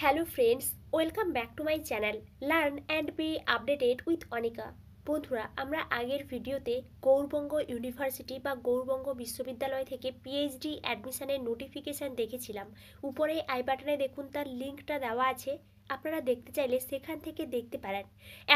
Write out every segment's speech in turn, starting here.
Hello friends, welcome back to my channel learn and B updated with Anika. বন্ধুরা, আমরা আগের ভিডিওতে গৌড়বঙ্গ ইউনিভার্সিটি বা গৌড়বঙ্গ বিশ্ববিদ্যালয় থেকে পিএইচডি অ্যাডমিশনের নোটিফিকেশান দেখেছিলাম। উপরে আই বাটনে দেখুন তার লিঙ্কটা দেওয়া আছে, আপনারা দেখতে চাইলে সেখান থেকে দেখতে পারেন।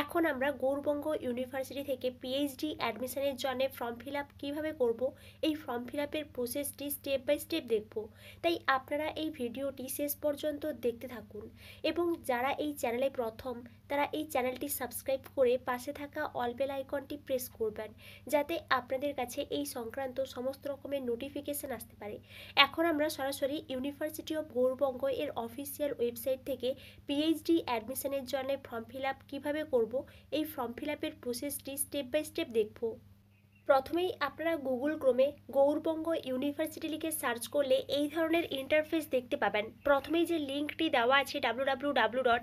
এখন আমরা গৌড়বঙ্গ ইউনিভার্সিটি থেকে পিএইচডি অ্যাডমিশনের জন্য ফর্ম ফিল আপ কীভাবে করবো, এই ফর্ম ফিল আপের প্রসেসটি স্টেপ বাই স্টেপ দেখব। তাই আপনারা এই ভিডিওটি শেষ পর্যন্ত দেখতে থাকুন এবং যারা এই চ্যানেলে প্রথম তারা এই চ্যানেলটি সাবস্ক্রাইব করে পাশে থাকা অল বেল আইকনটি প্রেস করবেন, যাতে আপনাদের কাছে এই সংক্রান্ত সমস্ত রকমের নোটিফিকেশান আসতে পারে। এখন আমরা সরাসরি ইউনিভার্সিটি অফ গৌড়বঙ্গ এর অফিসিয়াল ওয়েবসাইট থেকে পিএইচডি অ্যাডমিশনের জন্য ফর্ম ফিল আপ কীভাবে করব, এই ফর্ম ফিল আপের প্রসেসটি স্টেপ বাই স্টেপ দেখব। প্রথমেই আপনারা গুগল ক্রোমে গৌড়বঙ্গ ইউনিভার্সিটি লিখে সার্চ করলে এই ধরনের ইন্টারফেস দেখতে পাবেন। প্রথমেই যে লিঙ্কটি দেওয়া আছে www.ugb.ac.in,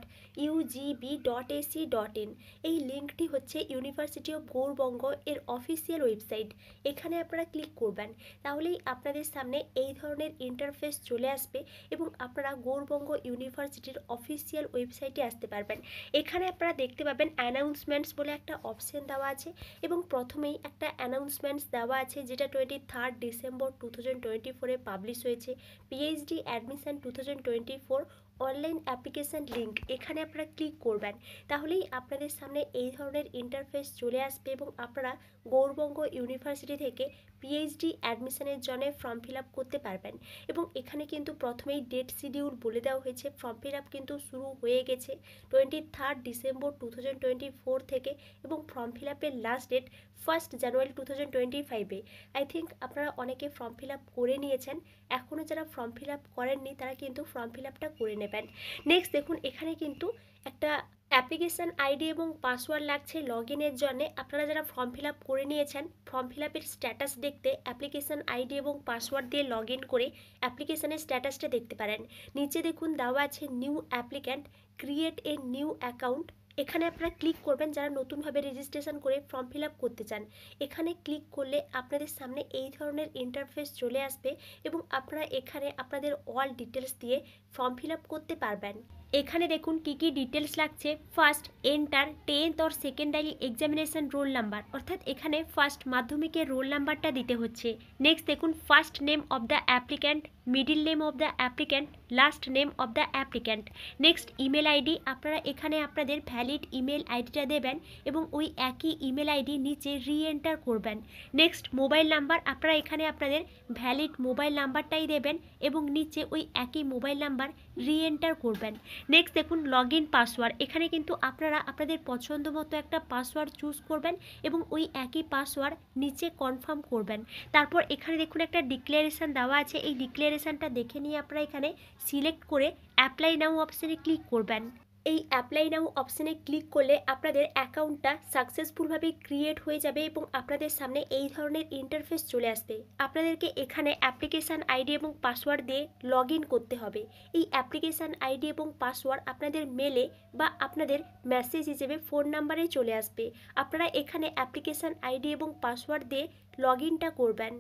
এই লিঙ্কটি হচ্ছে ইউনিভার্সিটি অফ গৌড়বঙ্গ এর অফিসিয়াল ওয়েবসাইট। এখানে আপনারা ক্লিক করবেন, তাহলেই আপনাদের সামনে এই ধরনের ইন্টারফেস চলে আসবে এবং আপনারা গৌড়বঙ্গ ইউনিভার্সিটির অফিসিয়াল ওয়েবসাইটে আসতে পারবেন। এখানে আপনারা দেখতে পাবেন অ্যানাউন্সমেন্টস বলে একটা অপশন দেওয়া আছে এবং প্রথমেই একটা অ্যানাউন্সমেন্টস দেওয়া আছে যেটা 23 ডিসেম্বর 2024 পাবলিশ হয়েছে। PhD admission 2024 online application link, এখানে আপনারা ক্লিক করবেন, তাহলেই আপনাদের সামনে এই ধরনের ইন্টারফেস চলে আসবে এবং আপনারা গৌড়বঙ্গ ইউনিভার্সিটি থেকে পিএইচডি অ্যাডমিশনের জন্য ফর্ম ফিল আপ করতে পারবেন। এবং এখানে কিন্তু প্রথমেই ডেট শিডিউল বলে দেওয়া হয়েছে, ফর্ম ফিল আপ কিন্তু শুরু হয়ে গেছে 23 ডিসেম্বর 2024 থেকে এবং ফর্ম ফিল আপের লাস্ট ডেট 1 জানুয়ারি 2025-এ। আই থিঙ্ক আপনারা অনেকে ফর্ম ফিল আপ করে নিয়েছেন, এখনও যারা ফর্ম ফিল আপ করেননি তারা কিন্তু ফর্ম ফিল আপটা করে নেবেন। নেক্সট দেখুন, এখানে কিন্তু একটা অ্যাপ্লিকেশান আইডি এবং পাসওয়ার্ড লাগছে লগ ইনের জন্যে। আপনারা যারা ফর্ম ফিল আপ করে নিয়েছেন, ফর্ম ফিল আপের স্ট্যাটাস দেখতে অ্যাপ্লিকেশান আইডি এবং পাসওয়ার্ড দিয়ে লগ ইন করে অ্যাপ্লিকেশানের স্ট্যাটাসটা দেখতে পারেন। নিচে দেখুন দেওয়া আছে new applicant, create a new account, এখানে আপনারা ক্লিক করবেন যারা নতুনভাবে রেজিস্ট্রেশন করে ফর্ম ফিল আপ করতে চান। এখানে ক্লিক করলে আপনাদের সামনে এই ধরনের ইন্টারফেস চলে আসবে এবং আপনারা এখানে আপনাদের অল ডিটেলস দিয়ে ফর্ম ফিল আপ করতে পারবেন। এখানে দেখুন কী কী ডিটেলস লাগছে। First, enter 10th or secondary examination roll number, অর্থাৎ এখানে ফার্স্ট মাধ্যমিকের রোল নাম্বারটা দিতে হচ্ছে। নেক্সট দেখুন first name of the applicant, middle name of the applicant, last name of the applicant. Next email ID, আপনারা এখানে আপনাদের ভ্যালিড ইমেল আইডিটা দেবেন এবং ওই একই ইমেল আইডি নিচে রিএন্টার করবেন। নেক্সট মোবাইল নাম্বার, আপনারা এখানে আপনাদের ভ্যালিড মোবাইল নাম্বারটাই দেবেন এবং নিচে ওই একই মোবাইল নাম্বার রিএন্টার করবেন। নেক্সট দেখুন লগ ইন পাসওয়ার্ড, এখানে কিন্তু আপনারা আপনাদের পছন্দ মতো একটা পাসওয়ার্ড চুজ করবেন এবং ওই একই পাসওয়ার্ড নিচে কনফার্ম করবেন। তারপর এখানে দেখুন একটা ডিক্লারেশান দেওয়া আছে, এই ডিক্লারেশানটা দেখে নিয়ে আপনারা এখানে সিলেক্ট করে অ্যাপ্লাই নাও অপশানে ক্লিক করবেন। এই অ্যাপ্লাই নাও অপশানে ক্লিক করলে আপনাদের অ্যাকাউন্টটা সাকসেসফুলভাবে ক্রিয়েট হয়ে যাবে এবং আপনাদের সামনে এই ধরনের ইন্টারফেস চলে আসবে। আপনাদেরকে এখানে অ্যাপ্লিকেশান আইডি এবং পাসওয়ার্ড দিয়ে লগ ইন করতে হবে। এই অ্যাপ্লিকেশান আইডি এবং পাসওয়ার্ড আপনাদের মেলে বা আপনাদের মেসেজ হিসেবে ফোন নাম্বারে চলে আসবে। আপনারা এখানে অ্যাপ্লিকেশান আইডি এবং পাসওয়ার্ড দিয়ে লগ ইনটা করবেন।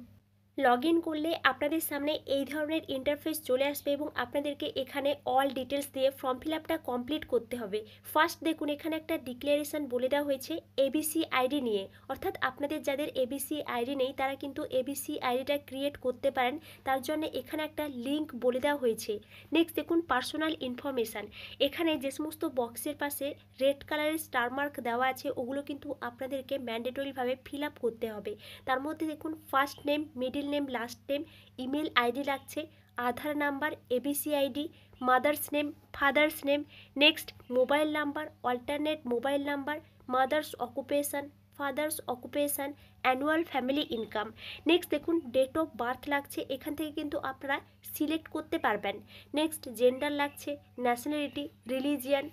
লগ ইন করলে আপনাদের সামনে এই ধরনের ইন্টারফেস চলে আসবে এবং আপনাদেরকে এখানে অল ডিটেলস দিয়ে ফর্ম ফিল আপটা কমপ্লিট করতে হবে। ফার্স্ট দেখুন এখানে একটা ডিক্লারেশান বলে দেওয়া হয়েছে এবিসি আইডি নিয়ে, অর্থাৎ আপনাদের যাদের এবিসি আইডি নেই তারা কিন্তু এবিসি আইডিটা ক্রিয়েট করতে পারেন, তার জন্য এখানে একটা লিঙ্ক বলে দেওয়া হয়েছে। নেক্সট দেখুন পার্সোনাল ইনফরমেশান, এখানে যে সমস্ত বক্সের পাশে রেড কালারের স্টার মার্ক দেওয়া আছে ওগুলো কিন্তু আপনাদেরকে ম্যান্ডেটরিভাবে ফিল আপ করতে হবে। তার মধ্যে দেখুন first name, middle name, last name, email ID লাগছে, Aadhaar number, ABC ID, mother's name, father's name, next mobile number, alternate mobile number, mother's occupation, father's occupation, annual family income. Next দেখুন date of birth লাগছে, এখান থেকে কিন্তু আপনারা select করতে পারবেন। Next gender লাগছে, ন্যাশনালিটি, রিলিজিয়ান,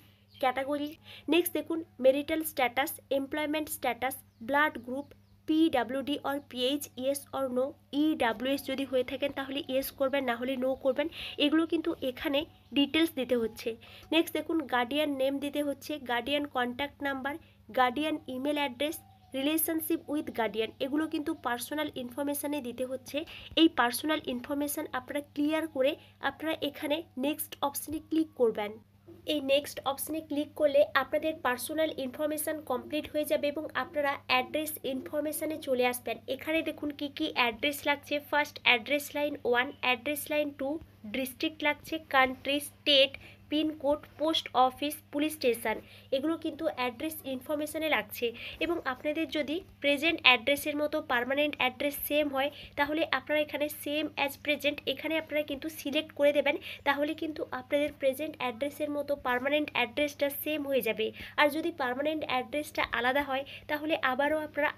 ক্যাটাগরি। নেক্সট দেখুন marital status, employment status, blood group, PWD or PH, yes or no, EWS যদি হয়ে থাকেন তাহলে ইয়েস করবেন, না হলে নো করবেন। এগুলো কিন্তু এখানে ডিটেলস দিতে হচ্ছে। নেক্সট দেখুন গার্ডিয়ান নেম দিতে হচ্ছে, guardian contact number, guardian email address, relationship with guardian, এগুলো কিন্তু পার্সোনাল ইনফরমেশানে দিতে হচ্ছে। এই পার্সোনাল ইনফরমেশান আপনারা ক্লিয়ার করে আপনারা এখানে নেক্সট অপশানে ক্লিক করবেন। এই নেক্সট অপশানে ক্লিক করলে আপনাদের পার্সোনাল ইনফরমেশান কমপ্লিট হয়ে যাবে এবং আপনারা অ্যাড্রেস ইনফরমেশানে চলে আসবেন। এখানে দেখুন কি কি অ্যাড্রেস লাগছে। First address line 1, address line 2, district লাগছে, country, state, pin code, post office, police station, এগুলো কিন্তু অ্যাড্রেস ইনফরমেশানে লাগছে। এবং আপনাদের যদি প্রেজেন্ট অ্যাড্রেসের মতো পার্মানেন্ট অ্যাড্রেস সেম হয় তাহলে আপনারা এখানে সেম অ্যাজ প্রেজেন্ট এখানে আপনারা কিন্তু সিলেক্ট করে দেবেন। তাহলে কিন্তু আপনাদের প্রেজেন্ট অ্যাড্রেসের মতো পার্মানেন্ট অ্যাড্রেসটা সেম হয়ে যাবে। আর যদি পার্মানেন্ট অ্যাড্রেসটা আলাদা হয় তাহলে আবারও আপনারা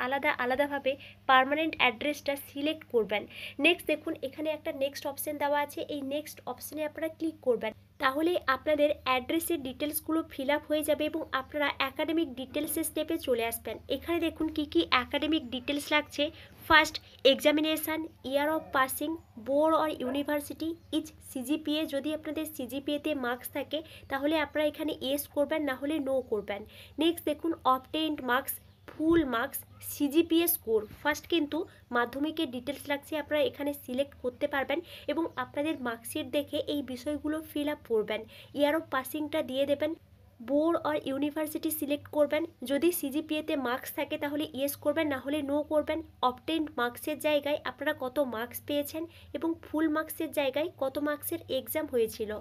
আলাদাভাবে পার্মানেন্ট অ্যাড্রেসটা সিলেক্ট করবেন। নেক্সট দেখুন এখানে একটা নেক্সট অপশান দেওয়া আছে, এই নেক্সট অপশানে আপনারা ক্লিক করবেন। তাহলে আপনাদের অ্যাড্রেসের ডিটেলসগুলো ফিল আপ হয়ে যাবে এবং আপনারা অ্যাকাডেমিক ডিটেলসের স্টেপে চলে আসবেন। এখানে দেখুন কি কি অ্যাকাডেমিক ডিটেলস লাগছে। First examination, year of passing, board or university, each CGPA, যদি আপনাদের সিজিপিএতে মার্কস থাকে তাহলে আপনারা এখানে ইয়েস করবেন, না হলে নো করবেন। নেক্সট দেখুন obtained marks, full marks, CGPA score. First কিন্তু মাধ্যমিকের ডিটেলস লাগছে, আপনারা এখানে সিলেক্ট করতে পারবেন এবং আপনাদের মার্কশিট দেখে এই বিষয়গুলো ফিল আপ করবেন। ইয়ার অফ পাসিংটা দিয়ে দেবেন, বোর্ড আর ইউনিভার্সিটি সিলেক্ট করবেন। যদি সিজিপিএতে মার্কস থাকে তাহলে ইয়েস করবেন, না হলে নো করবেন। অবটেইনড মার্কসের জায়গায় আপনারা কত মার্কস পেয়েছেন এবং ফুল মার্কসের জায়গায় কত মার্কসের এক্সাম হয়েছিল।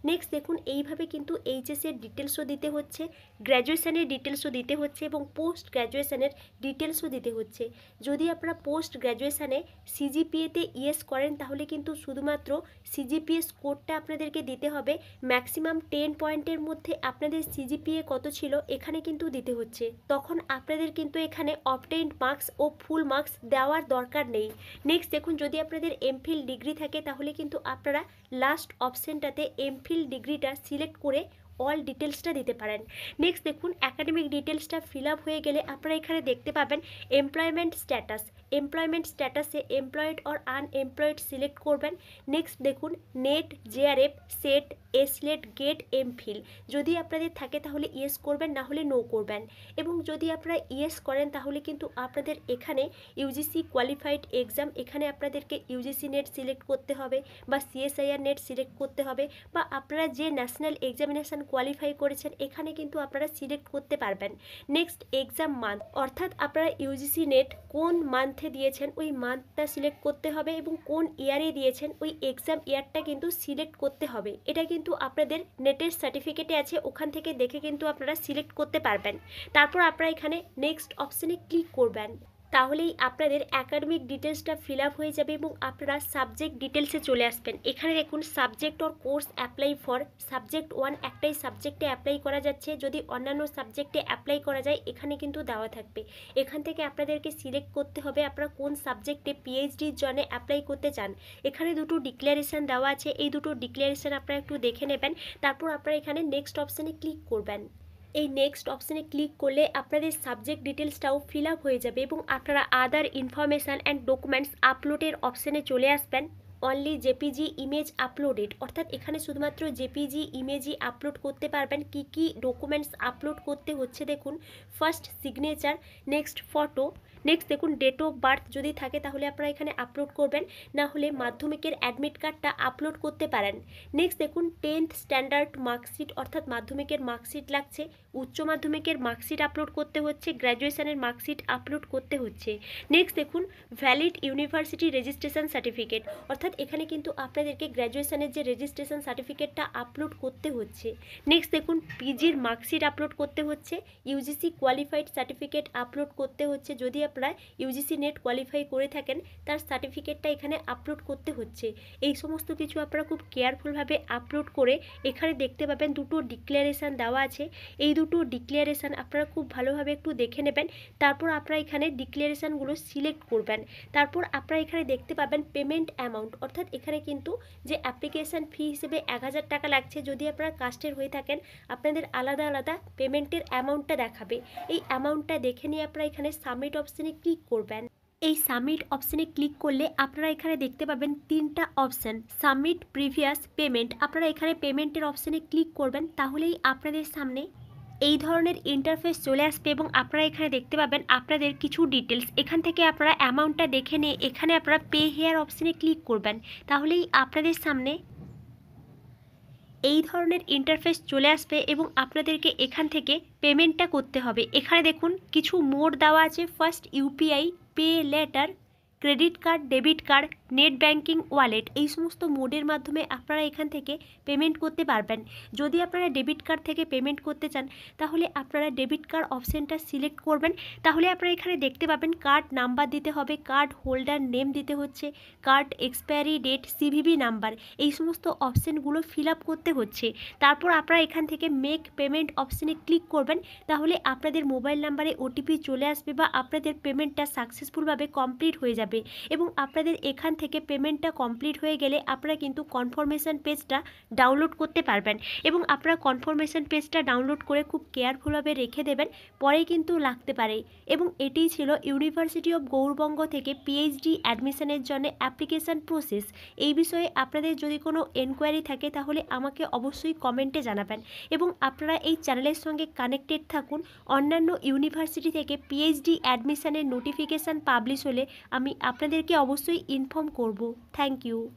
নেক্সট দেখুন এইভাবে কিন্তু এইচএসের ডিটেলসও দিতে হচ্ছে, গ্র্যাজুয়েশনের ডিটেলসও দিতে হচ্ছে এবং পোস্ট গ্র্যাজুয়েশনের ডিটেলসও দিতে হচ্ছে। যদি আপনারা পোস্ট গ্র্যাজুয়েশনে সিজিপিএতে ইয়েস করেন তাহলে কিন্তু শুধুমাত্র সিজিপিএ স্কোরটা আপনাদেরকে দিতে হবে। ম্যাক্সিমাম 10 পয়েন্টের মধ্যে আপনাদের সিজিপিএ কত ছিল এখানে কিন্তু দিতে হচ্ছে। তখন আপনাদের কিন্তু এখানে অবটেইনড মার্কস ও ফুল মার্কস দেওয়ার দরকার নেই। নেক্সট দেখুন যদি আপনাদের এমফিল ডিগ্রি থাকে তাহলে কিন্তু আপনারা লাস্ট অপশানটাতে এমফিল ডিগ্রিটা সিলেক্ট করে অল ডিটেলসটা দিতে পারেন। নেক্সট দেখুন অ্যাকাডেমিক ডিটেলসটা ফিল আপ হয়ে গেলে আপনারা এখানে দেখতে পাবেন এমপ্লয়মেন্ট স্ট্যাটাস। এমপ্লয়মেন্ট স্ট্যাটাসে এমপ্লয়েড অর আনএমপ্লয়েড সিলেক্ট করবেন। নেক্সট দেখুন NET, JRF, SET, SLET, GATE, MPhil, যদি আপনাদের থাকে তাহলে ইয়েস করবেন, না হলে নো করবেন। এবং যদি আপনারা ইয়েস করেন তাহলে কিন্তু আপনাদের এখানে ইউজিসি কোয়ালিফাইড এক্সাম, এখানে আপনাদেরকে ইউজিসি নেট সিলেক্ট করতে হবে বা সিএসআইআর নেট সিলেক্ট করতে হবে, বা আপনারা যে ন্যাশনাল এক্সামিনেশান কোয়ালিফাই করেছেন এখানে কিন্তু আপনারা সিলেক্ট করতে পারবেন। নেক্সট এক্সাম মান্থ, অর্থাৎ আপনারা ইউজিসি নেট কোন মান্থে দিয়েছেন ওই মান্থটা সিলেক্ট করতে হবে এবং কোন ইয়ারে দিয়েছেন ওই এক্সাম ইয়ারটা কিন্তু সিলেক্ট করতে হবে। এটা কিন্তু আপনাদের নেটের সার্টিফিকেটে আছে, ওখান থেকে দেখে কিন্তু আপনারা সিলেক্ট করতে পারবেন। তারপর আপনারা এখানে নেক্সট অপশানে ক্লিক করবেন। তাহলেই আপনাদের অ্যাকাডেমিক ডিটেলসটা ফিল আপ হয়ে যাবে এবং আপনারা সাবজেক্ট ডিটেলসে চলে আসবেন। এখানে দেখুন subject or course apply for, subject 1 একটাই সাবজেক্টে অ্যাপ্লাই করা যাচ্ছে, যদি অন্যান্য সাবজেক্টে অ্যাপ্লাই করা যায় এখানে কিন্তু দেওয়া থাকবে। এখান থেকে আপনাদেরকে সিলেক্ট করতে হবে আপনারা কোন সাবজেক্টে পিএইচডির জন্য অ্যাপ্লাই করতে চান। এখানে দুটো ডিক্লারেশন দেওয়া আছে, এই দুটো ডিক্লারেশন আপনারা একটু দেখে নেবেন। তারপর আপনারা এখানে নেক্সট অপশানে ক্লিক করবেন। এই নেক্সট অপশানে ক্লিক করলে আপনাদের সাবজেক্ট ডিটেলসটাও ফিল আপ হয়ে যাবে এবং আপনারা আদার ইনফরমেশান অ্যান্ড ডকুমেন্টস আপলোডের অপশানে চলে আসবেন। অনলি জেপিজি ইমেজ আপলোডেড, অর্থাৎ এখানে শুধুমাত্র জেপিজি ইমেজই আপলোড করতে পারবেন। কি কি ডকুমেন্টস আপলোড করতে হচ্ছে দেখুন, first signature, next photo, next দেখুন ডেট অফ বার্থ যদি থাকে তাহলে আপনারা এখানে আপলোড করবেন, না হলে মাধ্যমিকের অ্যাডমিট কার্ডটা আপলোড করতে পারেন। নেক্সট দেখুন 10th স্ট্যান্ডার্ড মার্কশিট, অর্থাৎ মাধ্যমিকের মার্কশিট লাগছে, উচ্চ মাধ্যমিকের মার্কশিট আপলোড করতে হচ্ছে, গ্র্যাজুয়েশনের মার্কশিট আপলোড করতে হচ্ছে। নেক্সট দেখুন ভ্যালিড ইউনিভার্সিটি রেজিস্ট্রেশন সার্টিফিকেট, অর্থাৎ এখানে কিন্তু আপনাদেরকে গ্র্যাজুয়েশনের যে রেজিস্ট্রেশন সার্টিফিকেটটা আপলোড করতে হচ্ছে। নেক্সট দেখুন পিজির মার্কশিট আপলোড করতে হচ্ছে, ইউজিসি কোয়ালিফাইড সার্টিফিকেট আপলোড করতে হচ্ছে, যদি আপনারা ইউজিসি নেট কোয়ালিফাই করে থাকেন তার সার্টিফিকেটটা এখানে আপলোড করতে হচ্ছে। এই সমস্ত কিছু আপনারা খুব কেয়ারফুলভাবে আপলোড করে এখানে দেখতে পাবেন দুটো ডিক্লারেশান দেওয়া আছে, এই দুটো ডিক্লারেশান আপনারা খুব ভালোভাবে একটু দেখে নেবেন। তারপর আপনারা এখানে ডিক্লারেশানগুলো সিলেক্ট করবেন। তারপর আপনারা এখানে দেখতে পাবেন পেমেন্ট অ্যামাউন্ট, অর্থাৎ এখানে কিন্তু যে অ্যাপ্লিকেশান ফি হিসেবে 1000 টাকা লাগছে, যদি আপনারা কাস্টের হয়ে থাকেন আপনাদের আলাদা আলাদা পেমেন্টের অ্যামাউন্টটা দেখাবে। এই অ্যামাউন্টটা দেখে নিয়ে আপনারা এখানে সাবমিট অপশানে ক্লিক করবেন। এই সাবমিট অপশানে ক্লিক করলে আপনারা এখানে দেখতে পাবেন 3টা অপশান, সাবমিট প্রিভিয়াস পেমেন্ট। আপনারা এখানে পেমেন্টের অপশানে ক্লিক করবেন, তাহলেই আপনাদের সামনে এই ধরনের ইন্টারফেস চলে আসবে এবং আপনারা এখানে দেখতে পাবেন আপনাদের কিছু ডিটেলস। এখান থেকে আপনারা অ্যামাউন্টটা দেখে নিয়ে এখানে আপনারা পে হেয়ার অপশানে ক্লিক করবেন, তাহলেই আপনাদের সামনে এই ধরনের ইন্টারফেস চলে আসবে এবং আপনাদেরকে এখান থেকে পেমেন্টটা করতে হবে। এখানে দেখুন কিছু মোড দেওয়া আছে, first UPI, pay letter, credit card, debit card, net banking, wallet, এই সমস্ত মোডের মাধ্যমে আপনারা এখান থেকে পেমেন্ট করতে পারবেন। যদি আপনারা ডেবিট কার্ড থেকে পেমেন্ট করতে চান তাহলে আপনারা ডেবিট কার্ড অপশানটা সিলেক্ট করবেন। তাহলে আপনারা এখানে দেখতে পাবেন কার্ড নাম্বার দিতে হবে, কার্ড হোল্ডার নেম দিতে হচ্ছে, card expiry date, CVV number, এই সমস্ত অপশানগুলো ফিল আপ করতে হচ্ছে। তারপর আপনারা এখান থেকে মেক পেমেন্ট অপশানে ক্লিক করবেন। তাহলে আপনাদের মোবাইল নাম্বারে ওটিপি চলে আসবে বা আপনাদের পেমেন্টটা সাকসেসফুলভাবে কমপ্লিট হয়ে যাবে এবং আপনাদের এখান থেকে পেমেন্টটা কমপ্লিট হয়ে গেলে আপনারা কিন্তু কনফার্মেশন পেজটা ডাউনলোড করতে পারবেন এবং আপনারা কনফার্মেশন পেজটা ডাউনলোড করে খুব কেয়ারফুলভাবে রেখে দেবেন, পরে কিন্তু লাগতে পারে। এবং এটিই ছিল ইউনিভার্সিটি অফ গৌড়বঙ্গ থেকে পিএইচডি অ্যাডমিশনের জন্য অ্যাপ্লিকেশান প্রসেস। এই বিষয়ে আপনাদের যদি কোনো এনকোয়ারি থাকে তাহলে আমাকে অবশ্যই কমেন্টে জানাবেন এবং আপনারা এই চ্যানেলের সঙ্গে কানেক্টেড থাকুন। অন্যান্য ইউনিভার্সিটি থেকে পিএইচডি অ্যাডমিশনের নোটিফিকেশান পাবলিশ হলে আমি আপনাদেরকে অবশ্যই ইনফর্ম করব। Thank you.